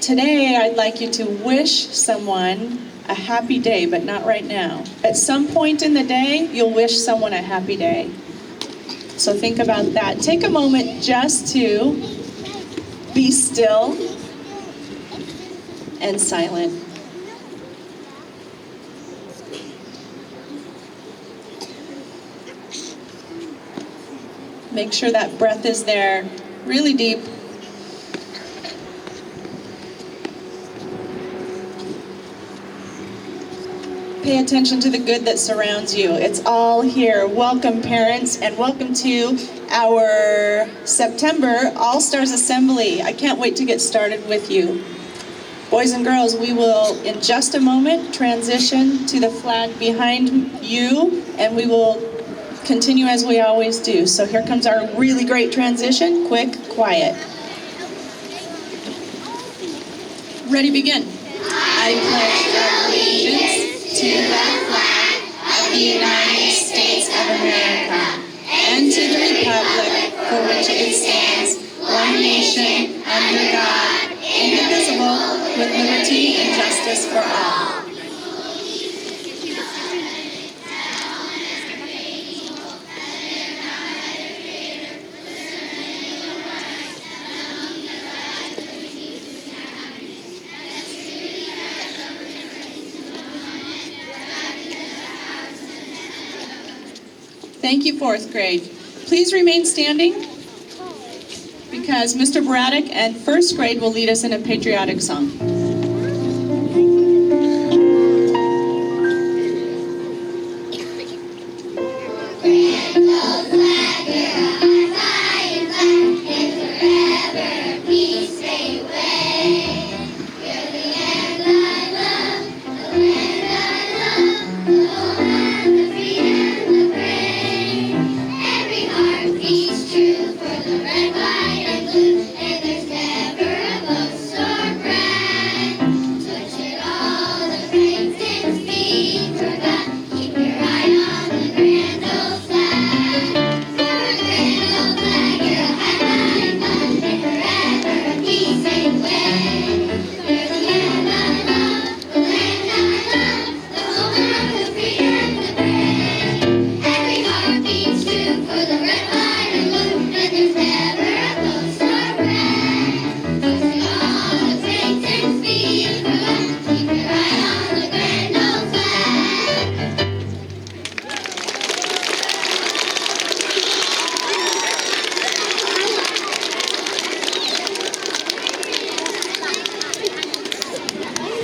Today, I'd like you to wish someone a happy day, but not right now. At some point in the day, you'll wish someone a happy day. So think about that. Take a moment just to be still and silent. Make sure that breath is there, really deep. Pay attention to the good that surrounds you. It's all here. Welcome, parents, and welcome to our September All-Stars Assembly. I can't wait to get started with you. Boys and girls, we will, in just a moment, transition to the flag behind you, and we will continue as we always do. So here comes our really great transition. Quick, quiet. Ready, begin. I pledge allegiance to the flag of the United States of America and to the republic for which it stands, one nation, under God, indivisible, with liberty and justice for all. Thank you, fourth grade. Please remain standing because Mr. Braddock and first grade will lead us in a patriotic song.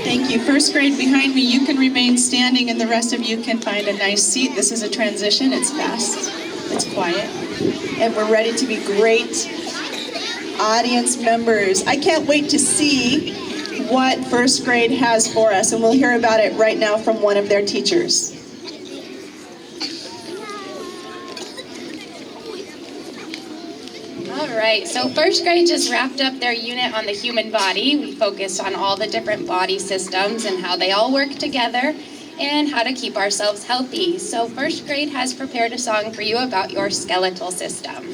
Thank you. First grade behind me, you can remain standing and the rest of you can find a nice seat. This is a transition. It's fast. It's quiet. And we're ready to be great audience members. I can't wait to see what first grade has for us, and we'll hear about it right now from one of their teachers. All right, so first grade just wrapped up their unit on the human body. We focused on all the different body systems and how they all work together and how to keep ourselves healthy. So first grade has prepared a song for you about your skeletal system.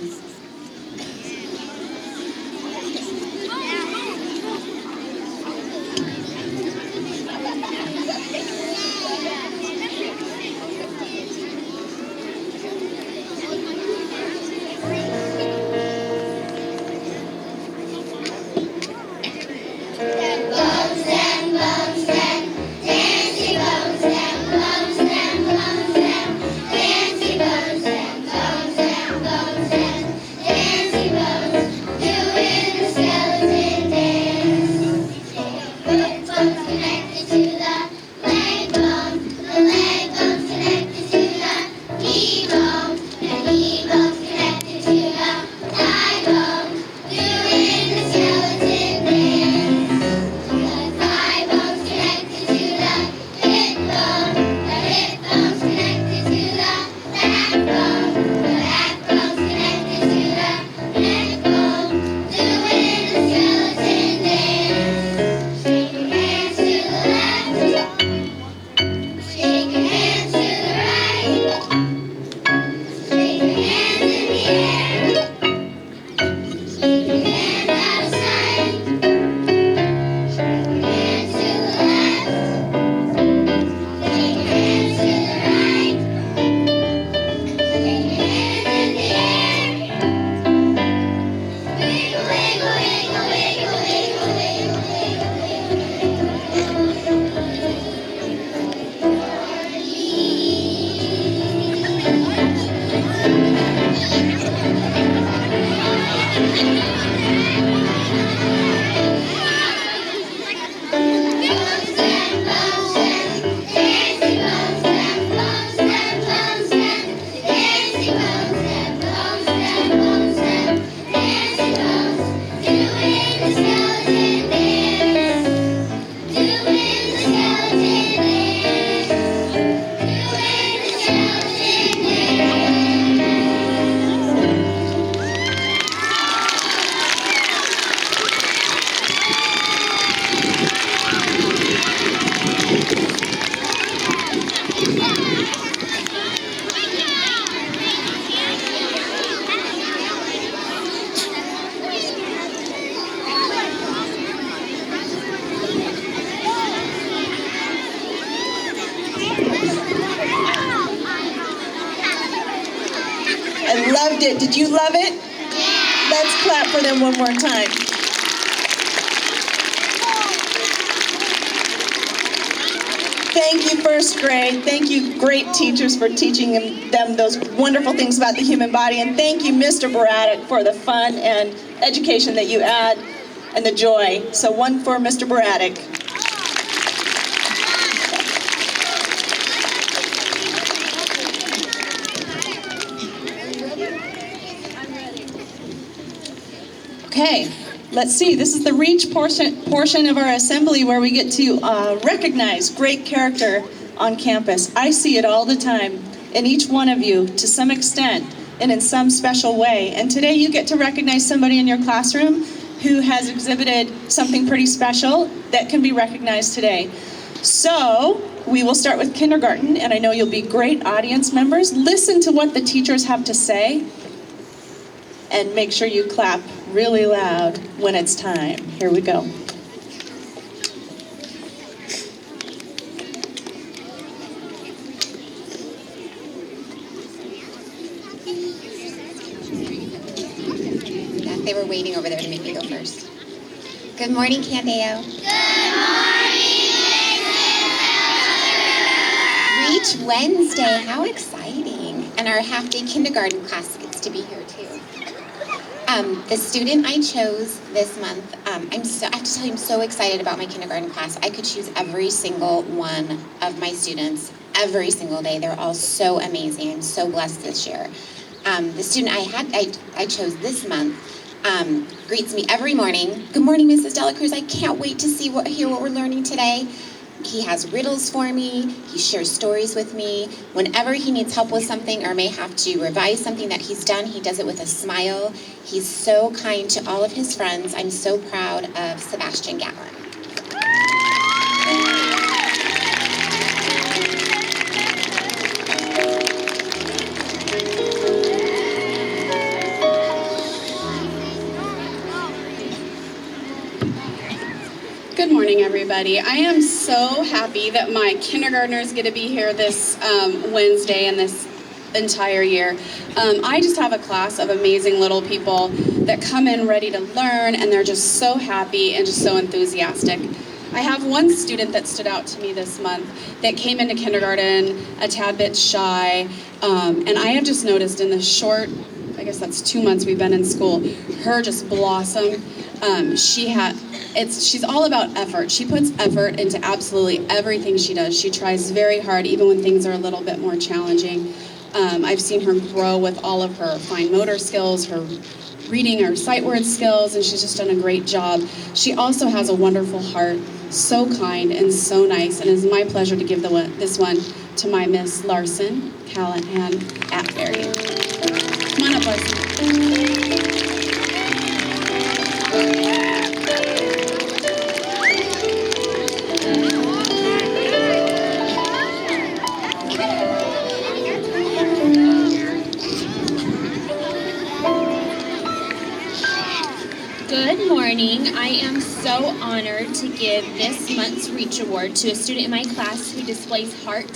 you love it? Let's clap for them one more time. Thank you, first grade. Thank you, great teachers, for teaching them those wonderful things about the human body. And thank you, Mr. Braddock, for the fun and education that you add and the joy. So one for Mr. Braddock. Okay, let's see. This is the reach portion of our assembly where we get to recognize great character on campus. I see it all the time in each one of you to some extent and in some special way. And today you get to recognize somebody in your classroom who has exhibited something pretty special that can be recognized today. So we will start with kindergarten, and I know you'll be great audience members. Listen to what the teachers have to say and make sure you clap really loud when it's time. Here we go. Yeah, they were waiting over there to make me go first. Good morning, Candeo. Good morning, Reach Wednesday, how exciting. And our half-day kindergarten class gets to be here too. The student I chose this month, I have to tell you, I'm so excited about my kindergarten class. I could choose every single one of my students every single day. They're all so amazing. I'm so blessed this year. The student I chose this month greets me every morning. Good morning, Mrs. Dela Cruz. I can't wait to hear what we're learning today. He has riddles for me. He shares stories with me. Whenever he needs help with something or may have to revise something that he's done, he does it with a smile. He's so kind to all of his friends. I'm so proud of Sebastian Gallon. Good morning, everybody. I am so happy that my kindergartners get to be here this Wednesday and this entire year. I just have a class of amazing little people that come in ready to learn, and they're just so happy and just so enthusiastic. I have one student that stood out to me this month that came into kindergarten a tad bit shy, and I have just noticed in the short, I guess that's 2 months we've been in school, her just blossom. She's all about effort. She puts effort into absolutely everything she does. She tries very hard, even when things are a little bit more challenging. I've seen her grow with all of her fine motor skills, her reading, her sight word skills, and she's just done a great job. She also has a wonderful heart, so kind and so nice, and it's my pleasure to give this one to my Miss Larson, Callahan Atberry. Come on up, Larson. Good morning. I am so honored to give this month's Reach Award to a student in my class who displays heart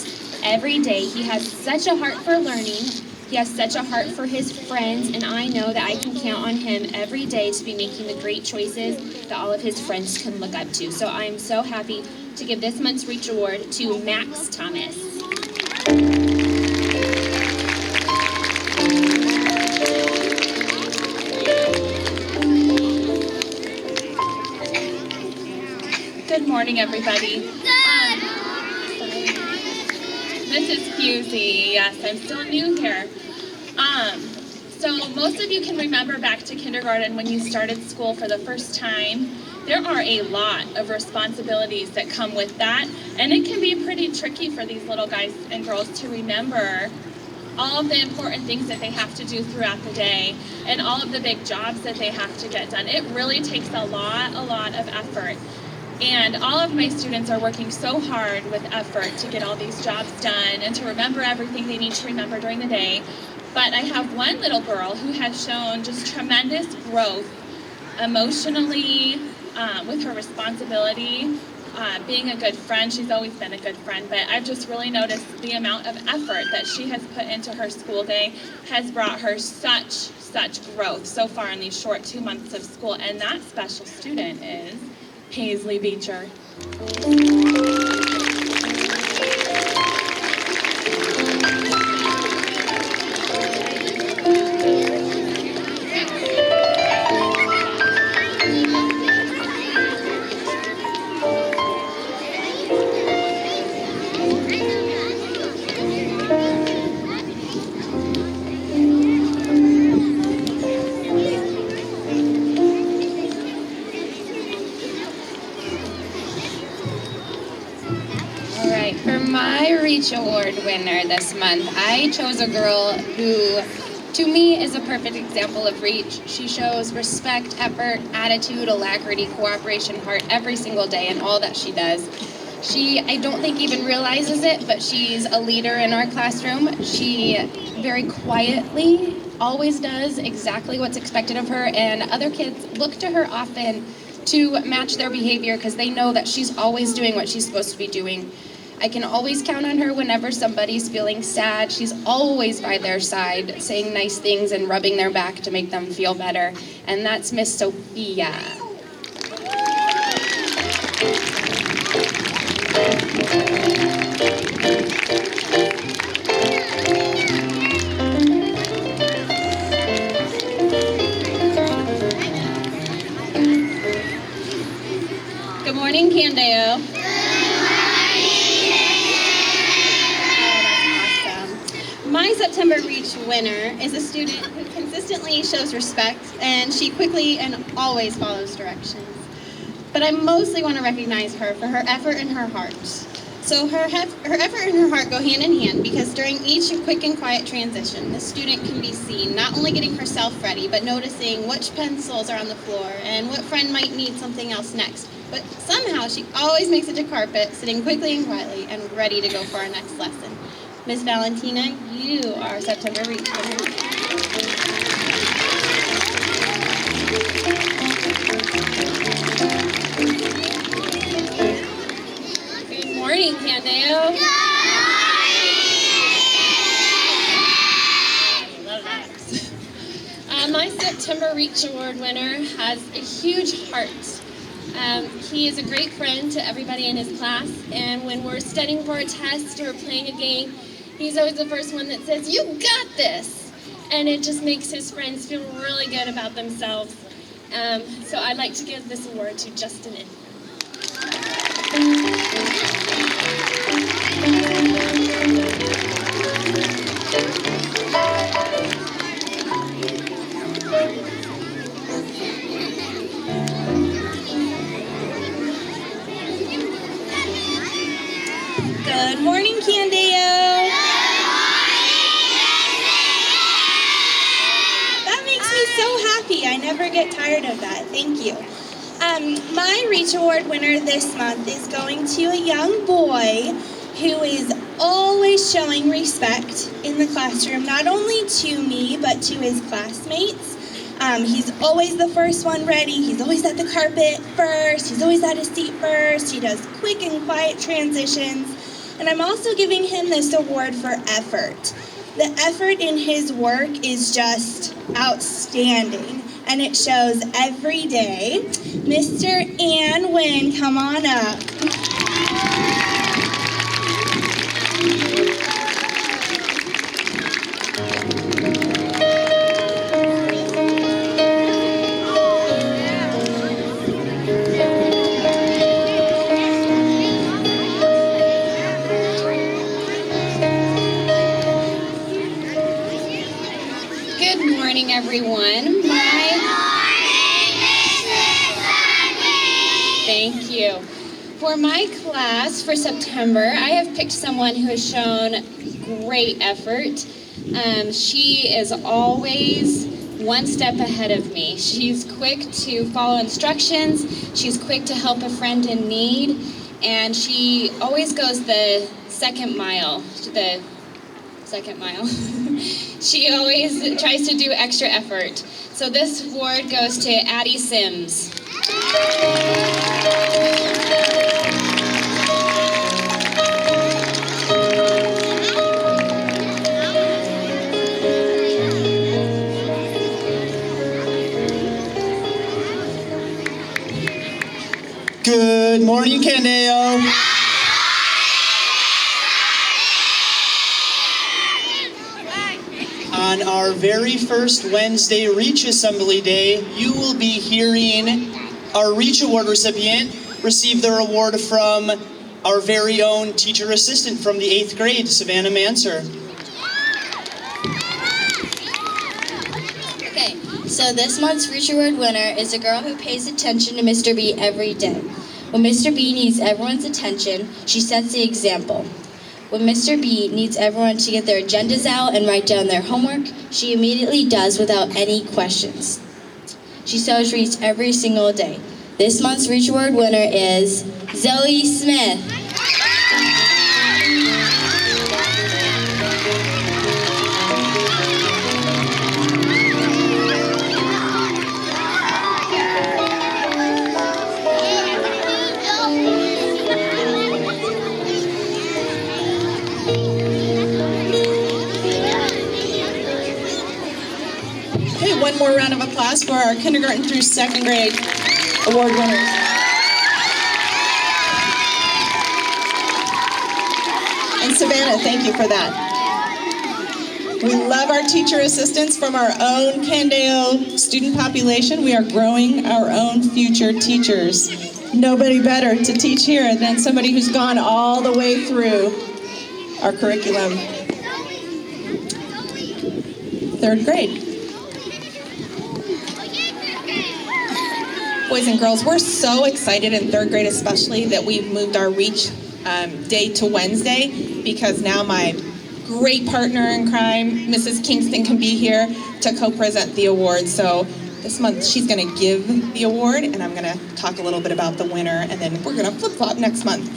every day. He has such a heart for learning. He has such a heart for his friends, and I know that I can count on him every day to be making the great choices that all of his friends can look up to. So I am so happy to give this month's Reach Award to Max Thomas. Good morning, everybody. This is Fusey. Yes, I'm still new here. So most of you can remember back to kindergarten when you started school for the first time. There are a lot of responsibilities that come with that, and it can be pretty tricky for these little guys and girls to remember all of the important things that they have to do throughout the day and all of the big jobs that they have to get done. It really takes a lot of effort. And all of my students are working so hard with effort to get all these jobs done and to remember everything they need to remember during the day. But I have one little girl who has shown just tremendous growth emotionally, with her responsibility, being a good friend. She's always been a good friend, but I've just really noticed the amount of effort that she has put into her school day has brought her such such growth so far in these short 2 months of school, and that special student is Paisley Beecher. All right, for my Reach Award winner this month, I chose a girl who, to me, is a perfect example of Reach. She shows respect, effort, attitude, alacrity, cooperation, heart every single day in all that she does. She, I don't think, even realizes it, but she's a leader in our classroom. She very quietly always does exactly what's expected of her, and other kids look to her often to match their behavior because they know that she's always doing what she's supposed to be doing. I can always count on her whenever somebody's feeling sad. She's always by their side, saying nice things and rubbing their back to make them feel better. And that's Miss Sophia. Good morning, Candeo. Oh, that's awesome. My September Reach winner is a student who consistently shows respect, and she quickly and always follows directions. But I mostly want to recognize her for her effort and her heart. So her effort and her heart go hand in hand because during each quick and quiet transition, the student can be seen not only getting herself ready, but noticing which pencils are on the floor and what friend might need something else next. But somehow she always makes it to carpet, sitting quickly and quietly and ready to go for our next lesson. Miss Valentina, you are September Reach winner. Good morning, Candeo. Love that. My September Reach Award winner has a huge heart. He is a great friend to everybody in his class, and when we're studying for a test or playing a game, he's always the first one that says, "You got this!" And it just makes his friends feel really good about themselves. So I'd like to give this award to Justin. Good morning, Candeo. That makes me so happy. I never get tired of that. Thank you. My Reach Award winner this month is going to a young boy who is always showing respect in the classroom, not only to me, but to his classmates. He's always the first one ready. He's always at the carpet first. He's always at his seat first. He does quick and quiet transitions. And I'm also giving him this award for effort. The effort in his work is just outstanding, and it shows every day. Mr. Ann Wynn, come on up. Good morning, everyone. Thank you. For my class for September, I have picked someone who has shown great effort. She is always one step ahead of me. She's quick to follow instructions. She's quick to help a friend in need. And she always goes the second mile. She always tries to do extra effort. So this award goes to Addie Sims. Good morning, Candeo. On our very first Wednesday Reach Assembly Day, you will be hearing our Reach Award recipient receive their award from our very own teacher assistant from the 8th grade, Savannah Manser. Okay, so this month's Reach Award winner is a girl who pays attention to Mr. B every day. When Mr. B needs everyone's attention, she sets the example. When Mr. B needs everyone to get their agendas out and write down their homework, she immediately does without any questions. She shows Reach every single day. This month's Reach Award winner is Zoe Smith. Okay, one more round of applause for our kindergarten through 2nd grade award winners. And Savannah, thank you for that. We love our teacher assistants from our own Candeo student population. We are growing our own future teachers. Nobody better to teach here than somebody who's gone all the way through our curriculum. 3rd grade. Boys and girls, we're so excited in 3rd grade especially that we've moved our Reach day to Wednesday, because now my great partner in crime, Mrs. Kingston, can be here to co-present the award. So this month she's going to give the award, and I'm going to talk a little bit about the winner, and then we're going to flip-flop next month.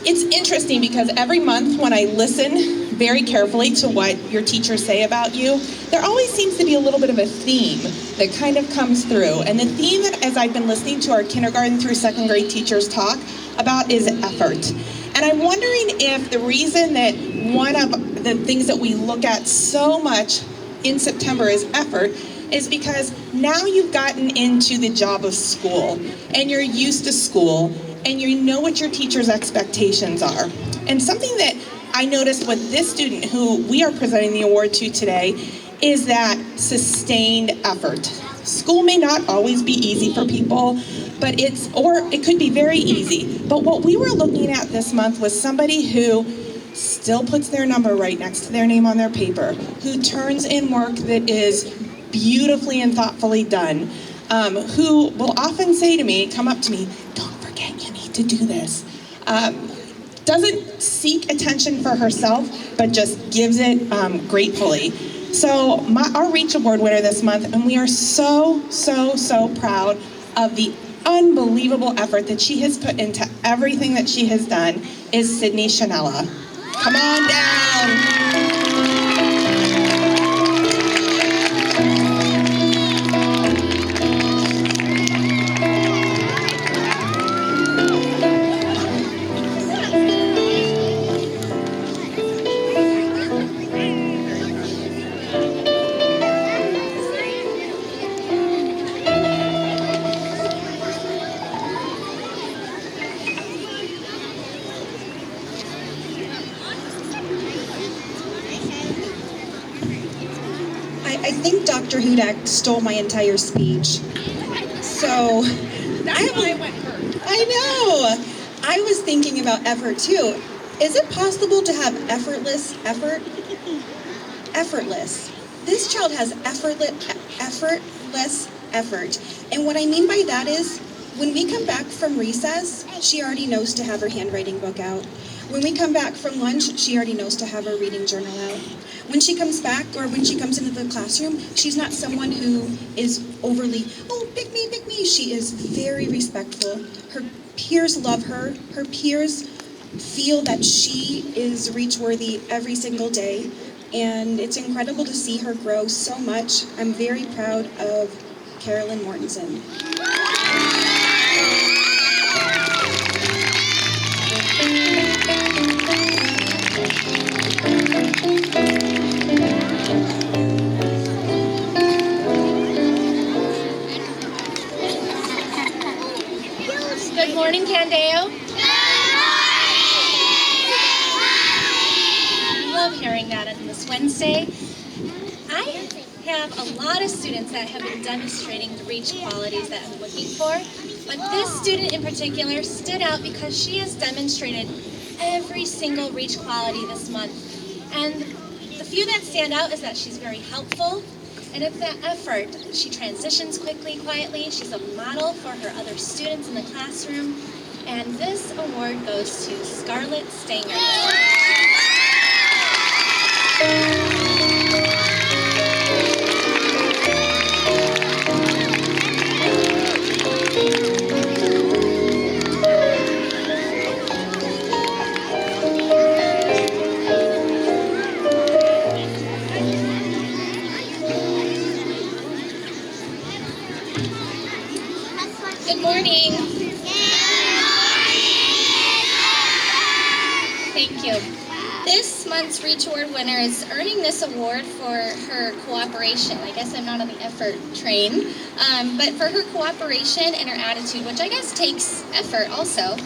It's interesting because every month when I listen very carefully to what your teachers say about you, there always seems to be a little bit of a theme that kind of comes through. And the theme that, as I've been listening to our kindergarten through 2nd grade teachers talk about, is effort. And I'm wondering if the reason that one of the things that we look at so much in September is effort is because now you've gotten into the job of school, and you're used to school, and you know what your teacher's expectations are. And something that I noticed with this student who we are presenting the award to today is that sustained effort. School may not always be easy for people, but it could be very easy. But what we were looking at this month was somebody who still puts their number right next to their name on their paper, who turns in work that is beautifully and thoughtfully done, who will often say to me, come up to me, "Don't forget you need to do this." Doesn't seek attention for herself, but just gives it gratefully. So our Reach Award winner this month, and we are so, so, so proud of the unbelievable effort that she has put into everything that she has done, is Sydney Chanella. Come on down. I think Dr. Hudak stole my entire speech. So, I know. I was thinking about effort too. Is it possible to have effortless effort? Effortless. This child has effortless effort. And what I mean by that is, when we come back from recess, she already knows to have her handwriting book out. When we come back from lunch, she already knows to have her reading journal out. When she comes back, or when she comes into the classroom, she's not someone who is overly, "Oh, pick me, pick me." She is very respectful. Her peers love her. Her peers feel that she is reach-worthy every single day. And it's incredible to see her grow so much. I'm very proud of Carolyn Mortensen. Good morning, Candeo. I love hearing that on this Wednesday. I have a lot of students that have been demonstrating the reach qualities that I'm looking for, but this student in particular stood out because she has demonstrated every single reach quality this month. And the few that stand out is that she's very helpful, and it's that effort. She transitions quickly, quietly. She's a model for her other students in the classroom. And this award goes to Scarlett Stanger. Good morning. Thank you. This month's Reach Award winner is earning this award for her cooperation. I guess I'm not on the effort train, but for her cooperation and her attitude, which I guess takes effort also.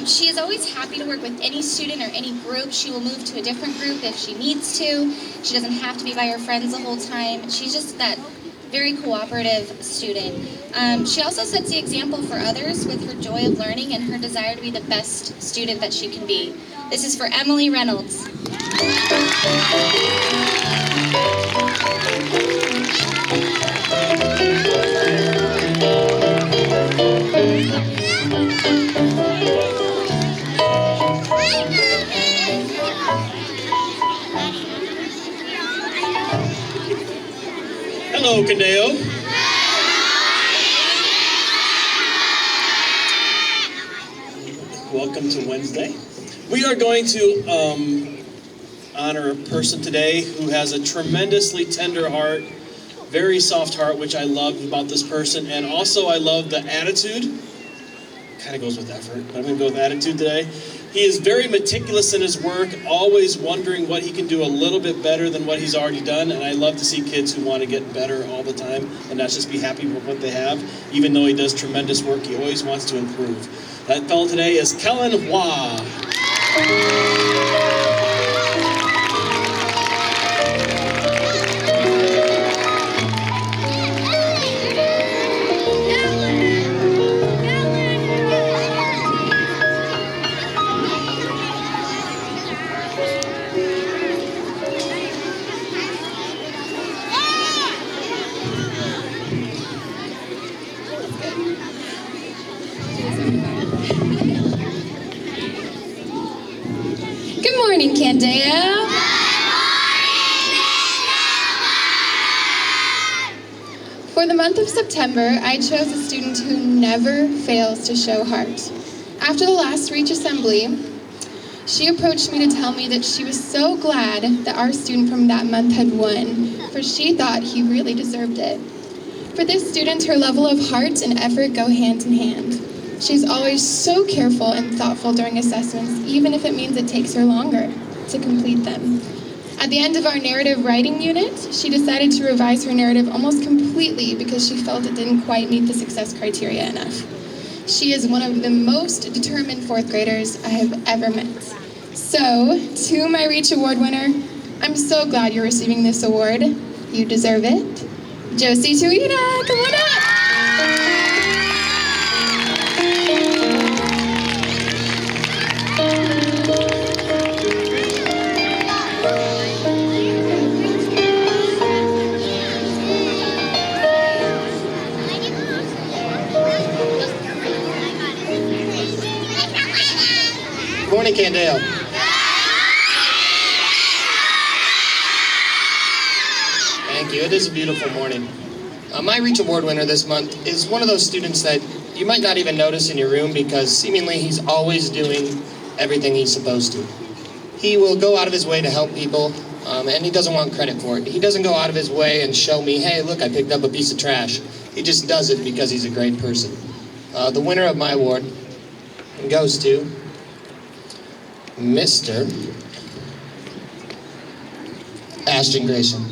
She is always happy to work with any student or any group. She will move to a different group if she needs to. She doesn't have to be by her friends the whole time. She's just that very cooperative student. She also sets the example for others with her joy of learning and her desire to be the best student that she can be. This is for Emily Reynolds. Hello, Candeo. Welcome to Wednesday. We are going to honor a person today who has a tremendously tender heart, very soft heart, which I love about this person. And also I love the attitude. Kind of goes with effort, but I'm going to go with attitude today. He is very meticulous in his work, always wondering what he can do a little bit better than what he's already done. And I love to see kids who want to get better all the time and not just be happy with what they have. Even though he does tremendous work, he always wants to improve. That fellow today is Kellen Hua. Good morning, Candeo. For the month of September, I chose a student who never fails to show heart. After the last Reach Assembly, she approached me to tell me that she was so glad that our student from that month had won, for she thought he really deserved it. For this student, her level of heart and effort go hand in hand. She's always so careful and thoughtful during assessments, even if it means it takes her longer to complete them. At the end of our narrative writing unit, she decided to revise her narrative almost completely because she felt it didn't quite meet the success criteria enough. She is one of the most determined fourth graders I have ever met. So, to my Reach Award winner, I'm so glad you're receiving this award. You deserve it. Josie Tuina, come on up! Good morning, Candeo. Thank you. It is a beautiful morning. My Reach Award winner this month is one of those students that you might not even notice in your room because seemingly he's always doing everything he's supposed to. He will go out of his way to help people, and he doesn't want credit for it. He doesn't go out of his way and show me, hey, look, I picked up a piece of trash. He just does it because he's a great person. The winner of my award goes to Mr. Ashton Grayson.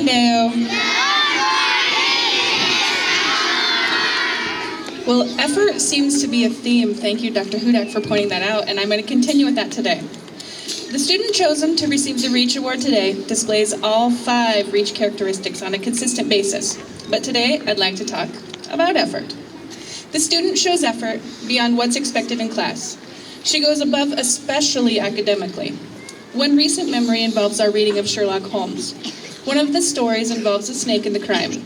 Candeo. Well, effort seems to be a theme. Thank you, Dr. Hudak, for pointing that out, and I'm going to continue with that today. The student chosen to receive the REACH Award today displays all 5 REACH characteristics on a consistent basis. But today, I'd like to talk about effort. The student shows effort beyond what's expected in class. She goes above, especially academically. One recent memory involves our reading of Sherlock Holmes. One of the stories involves a snake in the crime.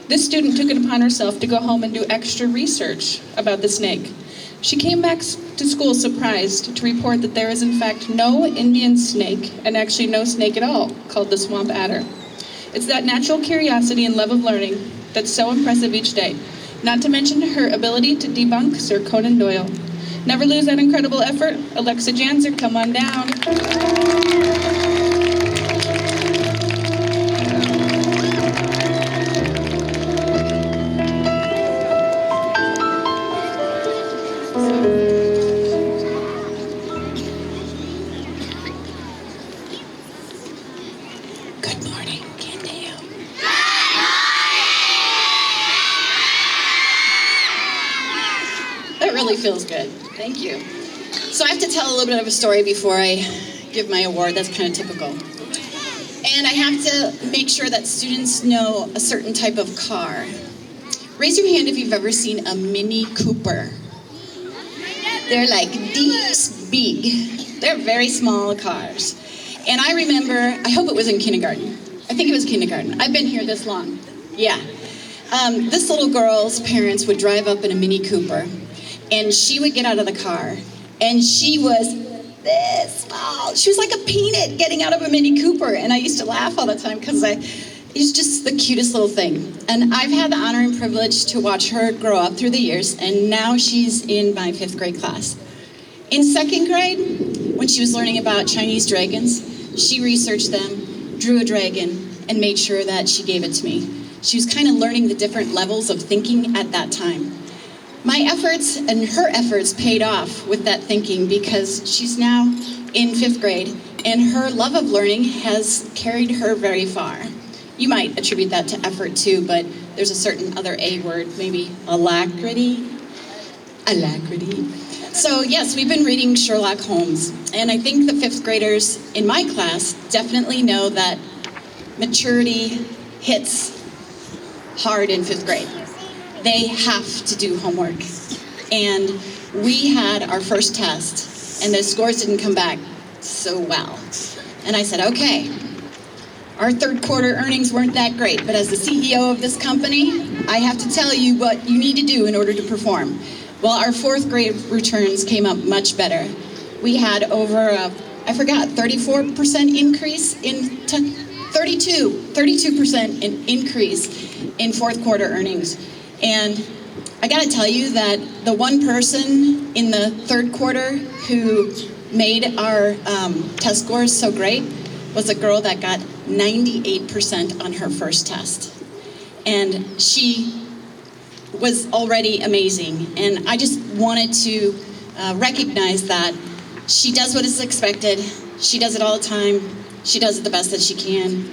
This student took it upon herself to go home and do extra research about the snake. She came back to school surprised to report that there is in fact no Indian snake, and actually no snake at all, called the swamp adder. It's that natural curiosity and love of learning that's so impressive each day, not to mention her ability to debunk Sir Conan Doyle. Never lose that incredible effort. Alexa Janzer, come on down. Good morning, Candeo. That really feels good. Thank you. So I have to tell a little bit of a story before I give my award. That's kind of typical. And I have to make sure that students know a certain type of car. Raise your hand if you've ever seen a Mini Cooper. They're like this big. They're very small cars. And I remember, I hope it was in kindergarten. I think it was kindergarten. I've been here this long. Yeah. This little girl's parents would drive up in a Mini Cooper, and she would get out of the car, and she was this small. She was like a peanut getting out of a Mini Cooper, and I used to laugh all the time because it's just the cutest little thing. And I've had the honor and privilege to watch her grow up through the years, and now she's in my 5th grade class. In 2nd grade, when she was learning about Chinese dragons, she researched them, drew a dragon, and made sure that she gave it to me. She was kind of learning the different levels of thinking at that time. My efforts and her efforts paid off with that thinking because she's now in 5th grade, and her love of learning has carried her very far. You might attribute that to effort too, but there's a certain other A word, maybe alacrity. Alacrity. So yes, we've been reading Sherlock Holmes, and I think the 5th graders in my class definitely know that maturity hits hard in 5th grade. They have to do homework. And we had our first test, and the scores didn't come back so well. And I said, okay, our 3rd quarter earnings weren't that great, but as the CEO of this company, I have to tell you what you need to do in order to perform. Well, our 4th grade returns came up much better. We had over a, 34% increase in 32% increase in 4th quarter earnings. And I gotta tell you that the one person in the 3rd quarter who made our test scores so great was a girl that got 98% on her first test. And she was already amazing. And I just wanted to recognize that she does what is expected. She does it all the time. She does it the best that she can.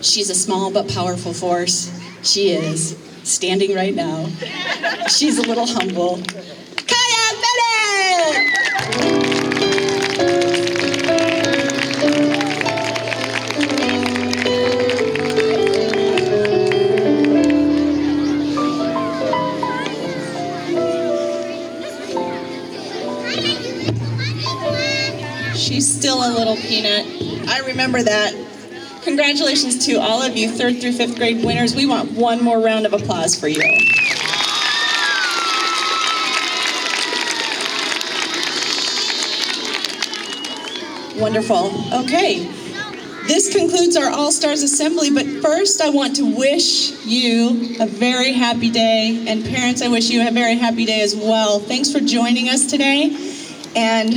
She's a small but powerful force. She is. Standing right now. She's a little humble. Kaya Bennett! She's still a little peanut. I remember that. Congratulations to all of you 3rd through 5th grade winners. We want one more round of applause for you. Wonderful. Okay. This concludes our All-Stars Assembly, but first I want to wish you a very happy day, and parents, I wish you a very happy day as well. Thanks for joining us today, and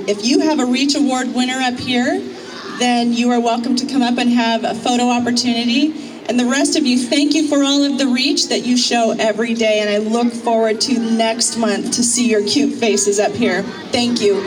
if you have a REACH Award winner up here, then you are welcome to come up and have a photo opportunity. And the rest of you, thank you for all of the reach that you show every day, and I look forward to next month to see your cute faces up here. Thank you.